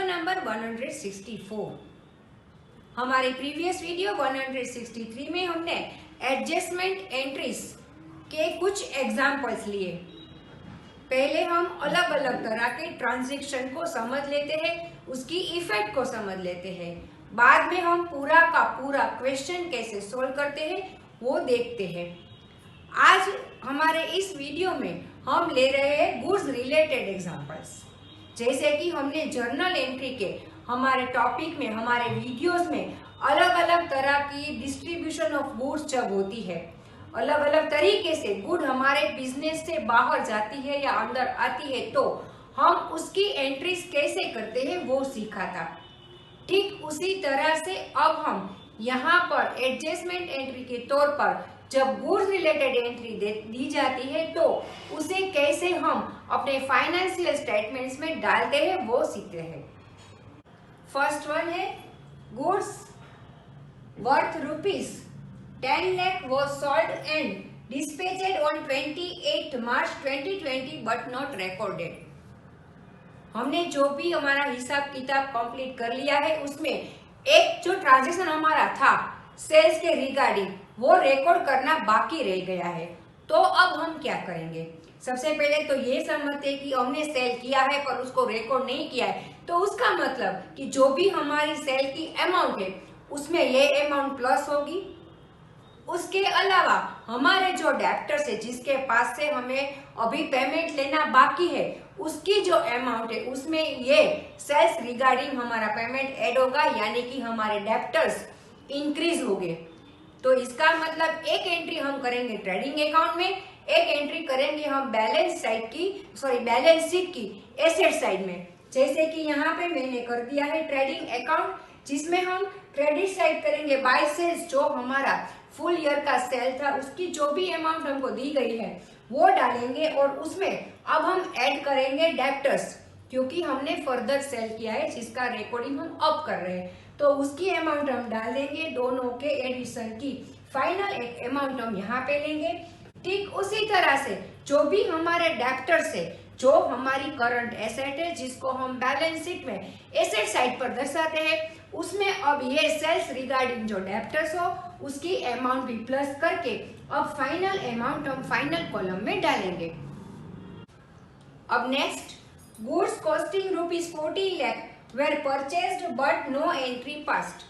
Number 164। हमारे previous video 163 में हमने एडजस्टमेंट एंट्रीज के कुछ एग्जाम्पल्स लिए। पहले हम अलग अलग तरह के ट्रांजैक्शन को समझ लेते हैं, उसकी इफेक्ट को समझ लेते हैं। बाद में हम पूरा का पूरा क्वेश्चन कैसे सोल्व करते हैं वो देखते हैं। आज हमारे इस वीडियो में हम ले रहे हैं गुड्स रिलेटेड एग्जाम्पल्स। जैसे कि हमने जर्नल एंट्री के हमारे टॉपिक में, हमारे वीडियोस में अलग अलग तरह की डिस्ट्रीब्यूशन ऑफ गुड्स जब होती है, अलग अलग तरीके से गुड हमारे बिजनेस से बाहर जाती है या अंदर आती है, तो हम उसकी एंट्रीज कैसे करते हैं वो सीखा था। ठीक उसी तरह से अब हम यहाँ पर एडजस्टमेंट एंट्री के तौर पर जब गुड्स रिलेटेड एंट्री दी जाती है तो उसे कैसे हम अपने फाइनेंशियल स्टेटमेंट्स में डालते हैं वो सीखते हैं। फर्स्ट वन है goods worth ₹10 lakh was sold and dispatched on 28 March 2020 but not recorded। हमने जो भी हमारा हिसाब किताब कंप्लीट कर लिया है उसमें एक जो ट्रांजैक्शन हमारा था सेल्स के रिगार्डिंग वो रिकॉर्ड करना बाकी रह गया है। तो अब हम क्या करेंगे? सबसे पहले तो ये समझते हैं कि हमने सेल किया है पर उसको रिकॉर्ड नहीं किया है, तो उसका मतलब कि जो भी हमारी सेल की अमाउंट है उसमें ये अमाउंट प्लस होगी। उसके अलावा हमारे जो डेब्टर्स है जिसके पास से हमें अभी पेमेंट लेना बाकी है उसकी जो अमाउंट है उसमें ये सेल्स रिगार्डिंग हमारा पेमेंट ऐड होगा, यानी कि हमारे डेब्टर्स इंक्रीज हो गए। तो इसका मतलब एक एंट्री हम करेंगे ट्रेडिंग अकाउंट में, एक एंट्री करेंगे हम बैलेंस शीट की एसेट साइड में। जैसे कि यहाँ पे मैंने कर दिया है ट्रेडिंग अकाउंट, जिसमें हम क्रेडिट साइड करेंगे बाय सेल्स, जो हमारा फुल ईयर का सेल था उसकी जो भी अमाउंट हमको दी गई है वो डालेंगे, और उसमें अब हम ऐड करेंगे डेब्टर्स, क्योंकि हमने फर्दर सेल किया है जिसका रिकॉर्डिंग हम अब कर रहे हैं, तो उसकी अमाउंट हम डाल देंगे। दोनों के एडिशन की फाइनल एक अमाउंट हम यहाँ पे लेंगे। ठीक उसी तरह से जो भी हमारे डेब्टर्स है, जो हमारी करंट एसेट है जिसको हम बैलेंस शीट में एसेट साइड पर दर्शाते हैं, उसमें अब ये सेल्स रिगार्डिंग जो डेब्टर्स हो उसकी अमाउंट भी प्लस करके अब फाइनल अमाउंट हम फाइनल कॉलम में डालेंगे। अब next goods costing ₹40 lakh were purchased but no entry passed।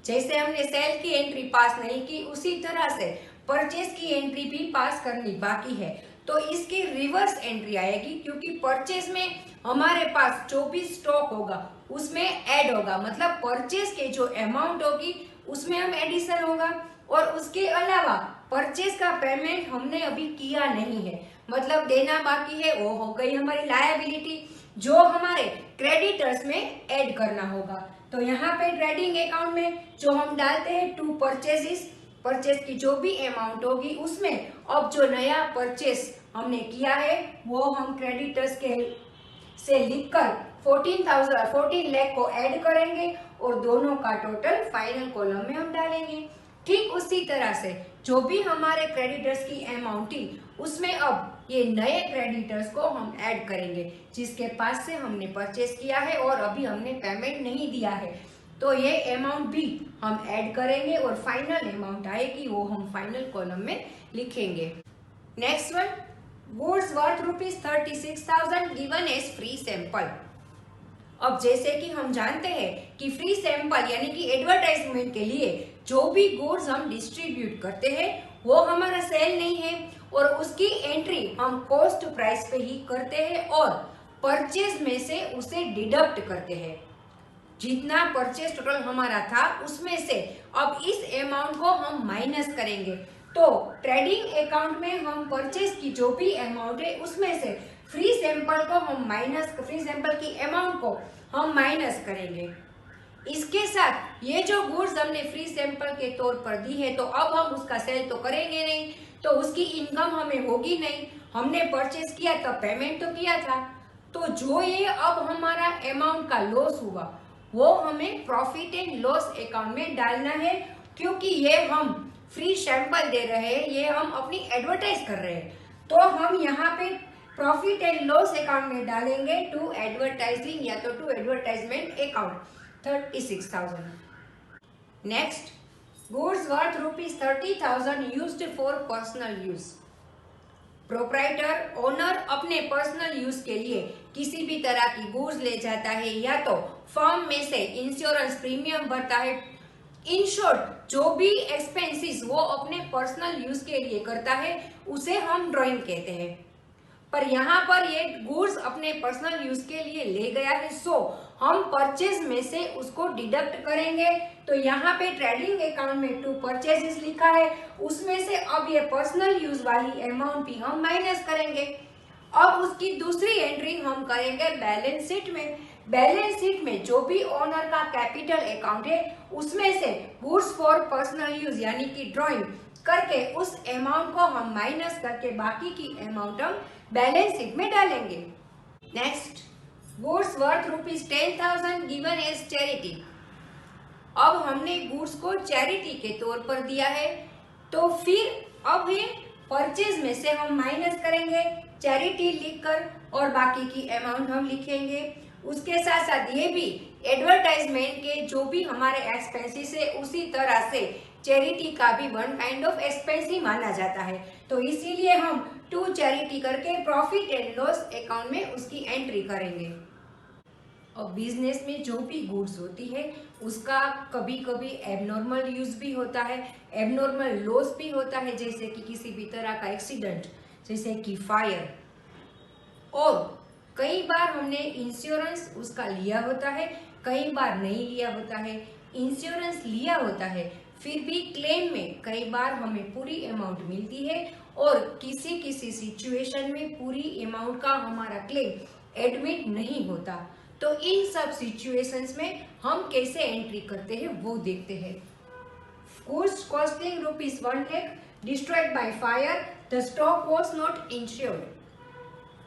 जैसे हमने सेल की एंट्री पास नहीं की उसी तरह से परचेज की एंट्री भी पास करनी बाकी है, तो इसकी रिवर्स एंट्री आएगी, क्योंकि परचेज में हमारे पास जो भी स्टॉक होगा उसमें ऐड होगा, मतलब परचेज के जो अमाउंट होगी उसमें हम एडिशन होगा। और उसके अलावा परचेज का पेमेंट हमने अभी किया नहीं है, मतलब देना बाकी है, वो हो गई हमारी लायबिलिटी जो हमारे क्रेडिटर्स में ऐड करना होगा। तो यहाँ पे ट्रेडिंग अकाउंट में जो हम डालते हैं टू परचेजेस, परचेज की जो भी अमाउंट होगी उसमें अब जो नया परचेज हमने किया है वो हम क्रेडिटर्स के से लिखकर 14 लाख को ऐड करेंगे और दोनों का टोटल फाइनल कॉलम में हम डालेंगे। ठीक उसी तरह से जो भी हमारे क्रेडिटर्स की अमाउंट थी उसमें अब ये नए क्रेडिटर्स को हम ऐड करेंगे जिसके पास से हमने परचेज किया है और अभी हमने पेमेंट नहीं दिया है, तो ये अमाउंट भी हम ऐड करेंगे और फाइनल अमाउंट आएगी वो हम फाइनल कॉलम में लिखेंगे। Next one goods worth ₹36,000 given as free sample. अब जैसे कि हम जानते हैं कि फ्री सैंपल यानी कि एडवर्टाइजमेंट के लिए जो भी गुड्स हम डिस्ट्रीब्यूट करते हैं वो हमारा सेल नहीं है, और उसकी एंट्री हम कॉस्ट प्राइस पे ही करते हैं और परचेज में से उसे डिडक्ट करते हैं। जितना परचेज टोटल हमारा था उसमें से अब इस अमाउंट को हम माइनस करेंगे। तो ट्रेडिंग अकाउंट में हम परचेज की जो भी अमाउंट है उसमें से फ्री सैंपल की अमाउंट को हम माइनस करेंगे। इसके साथ ये जो गुड्स हमने फ्री सैंपल के तौर पर दी है तो अब हम उसका सेल तो करेंगे नहीं, तो उसकी इनकम हमें होगी नहीं। हमने परचेज किया तब पेमेंट तो किया था, तो जो ये अब हमारा अमाउंट का लॉस हुआ वो हमें प्रॉफिट एंड लॉस अकाउंट में डालना है, क्योंकि ये हम फ्री सैंपल दे रहे हैं, ये हम अपनी एडवर्टाइज कर रहे हैं। तो हम यहाँ पे प्रॉफिट एंड लॉस अकाउंट में डालेंगे टू एडवर्टाइजिंग या तो to advertisement account 36,000. Next, goods worth ₹30,000 used for personal use. Proprietor owner अपने पर्सनल यूज के लिए किसी भी तरह की गुड्स ले जाता है या तो फर्म में से इंश्योरेंस प्रीमियम भरता है. इन शॉर्ट, जो भी एक्सपेंसेस वो अपने पर्सनल यूज के लिए करता है उसे हम ड्रॉइंग कहते हैं. पर यहाँ पर ये गुड्स अपने पर्सनल यूज के लिए ले गया है, सो हम परचेज में से उसको डिडक्ट करेंगे. तो यहाँ पे ट्रेडिंग अकाउंट में टू परचेजेस लिखा है, उसमें से अब ये पर्सनल यूज वाली अमाउंट भी हम माइनस करेंगे. अब उसकी दूसरी एंट्री हम करेंगे बैलेंस शीट में. बैलेंस शीट में जो भी ओनर का कैपिटल अकाउंट है उसमें से गुड्स फॉर पर्सनल यूज यानी कि ड्रॉइंग करके उस अमाउंट को हम माइनस करके बाकी की अमाउंट हम बैलेंस शीट में डालेंगे. Next, goods worth ₹10,000 given as charity. अब हमने गुड्स को चैरिटी के तौर पर दिया है, तो फिर अब ये परचेज में से हम माइनस करेंगे चैरिटी लिखकर और बाकी की अमाउंट हम लिखेंगे. उसके साथ साथ ये भी एडवर्टाइजमेंट के जो भी हमारे एक्सपेंसेस है उसी तरह से चैरिटी का भी वन काइंड ऑफ एक्सपेंस ही माना जाता है. तो इसीलिए हम टू चैरिटी करके प्रॉफिट एंड लॉस अकाउंट में उसकी एंट्री करेंगे. और बिजनेस में जो भी गुड्स होती है उसका कभी कभी एबनॉर्मल यूज भी होता है, एबनॉर्मल लॉस भी होता है, जैसे कि किसी भी तरह का एक्सीडेंट, जैसे कि फायर. और कई बार हमने इंश्योरेंस उसका लिया होता है, कई बार नहीं लिया होता है. इंश्योरेंस लिया होता है फिर भी क्लेम में कई बार हमें पूरी अमाउंट मिलती है और किसी किसी सिचुएशन में पूरी अमाउंट का हमारा क्लेम एडमिट नहीं होता. तो इन सब सिचुएशंस में हम कैसे एंट्री करते हैं वो देखते हैं. Goods costing ₹1 lakh destroyed by fire, the stock was not insured.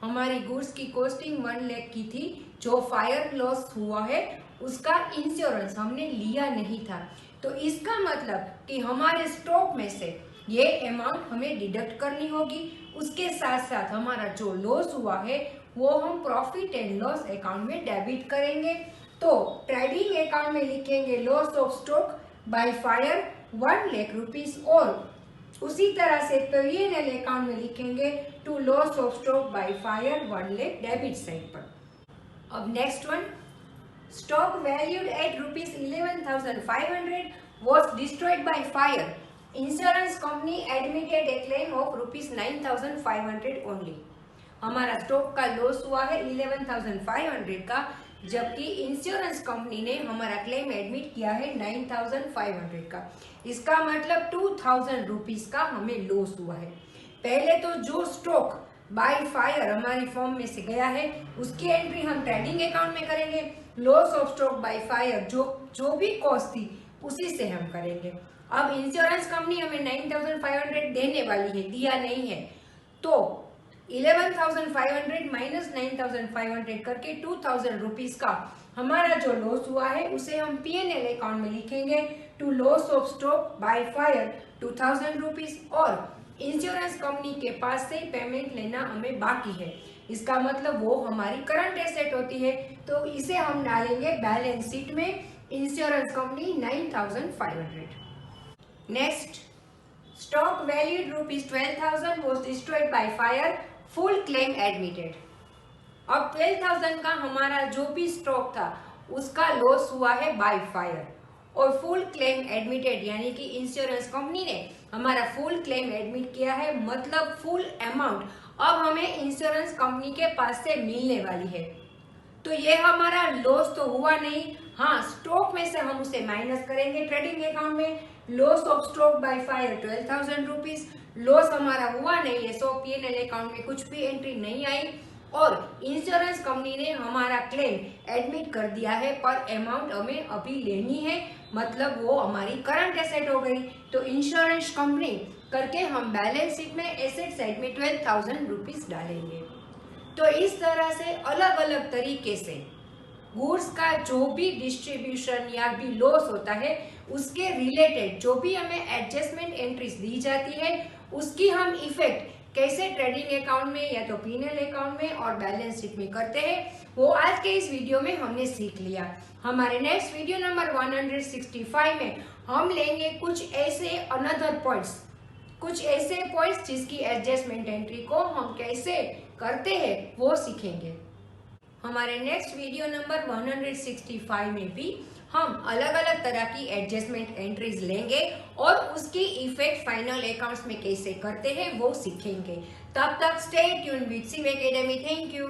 हमारी गुड्स की कॉस्टिंग 1 लाख की थी, जो फायर लॉस हुआ है उसका इंश्योरेंस हमने लिया नहीं था. तो इसका मतलब कि हमारे स्टॉक में से ये अमाउंट हमें डिडक्ट करनी होगी. उसके साथ साथ हमारा जो लॉस हुआ है वो हम प्रॉफिट एंड लॉस अकाउंट में डेबिट करेंगे. तो ट्रेडिंग अकाउंट में लिखेंगे loss of stock by fire ₹1 lakh और उसी तरह से P&L अकाउंट में लिखेंगे to loss of stock by fire 1 lakh debit side पर. अब next one, stock valued at ₹11,500 was destroyed by fire. Insurance company admitted a claim of ₹9,500 only. हमारा stock का लॉस हुआ है 11,500 का, जबकि इंश्योरेंस कंपनी ने हमारा क्लेम एडमिट किया है 9,500 का. इसका मतलब ₹2,000 का हमें लॉस हुआ है. पहले तो जो स्टॉक बाय फायर हमारी फर्म में से गया है उसकी एंट्री हम ट्रेडिंग अकाउंट में करेंगे. Loss of stock by fire जो भी कॉस्ट थी उसी से हम करेंगे. अब इंश्योरेंस कंपनी हमें 9,500 देने वाली है, दिया नहीं है, तो 11,500 माइनस 9,500 करके ₹2,000 का हमारा जो लॉस हुआ है उसे हम P&L अकाउंट में लिखेंगे to loss of stock by fire ₹2,000 और इंश्योरेंस कंपनी के पास से पेमेंट लेना हमें बाकी है. इसका मतलब वो हमारी करंट एसेट होती है, तो इसे हम डालेंगे बैलेंस शीट में insurance company 9,500. Next, stock valued ₹12,000 was destroyed by fire, full claim admitted. अब 12,000 का हमारा जो भी स्टॉक था उसका लॉस हुआ है बाय फायर और फुल क्लेम एडमिटेड यानी कि इंश्योरेंस कंपनी ने हमारा फुल क्लेम एडमिट किया है, मतलब फुल अमाउंट अब हमें इंश्योरेंस कंपनी के पास से मिलने वाली है. तो ये हमारा लॉस तो हुआ नहीं, हाँ स्टॉक में से हम उसे माइनस करेंगे ट्रेडिंग अकाउंट में. Loss of stock by fire ₹12,000, loss हमारा हुआ नहीं है, सो P&L अकाउंट में कुछ भी एंट्री नहीं आई और इंश्योरेंस कंपनी ने हमारा क्लेम एडमिट कर दिया है, पर अमाउंट हमें अभी लेनी है, मतलब वो हमारी करंट एसेट हो गई. तो इंश्योरेंस कंपनी करके हम बैलेंस शीट में एसेट साइड में ₹12,000 डालेंगे. तो इस तरह से अलग अलग तरीके से गुड्स का जो भी डिस्ट्रीब्यूशन या भी लॉस होता है उसके रिलेटेड जो भी हमें एडजस्टमेंट एंट्रीज दी जाती है उसकी हम इफेक्ट कैसे ट्रेडिंग अकाउंट में या तो P&L अकाउंट में और बैलेंस शीट में करते हैं, वो आज के इस वीडियो में हमने सीख लिया। हमारे नेक्स्ट वीडियो नंबर 165 में हम लेंगे कुछ ऐसे अनदर पॉइंट्स, कुछ ऐसे पॉइंट्स जिसकी एडजस्टमेंट एंट्री को हम कैसे करते हैं वो सीखेंगे। हमारे नेक्स्ट वीडियो नंबर 165 में भी हम अलग अलग तरह की एडजस्टमेंट एंट्रीज लेंगे और उसकी इफेक्ट फाइनल अकाउंट्स में कैसे करते हैं वो सीखेंगे। तब तक stay tune with Siv academy. Thank you.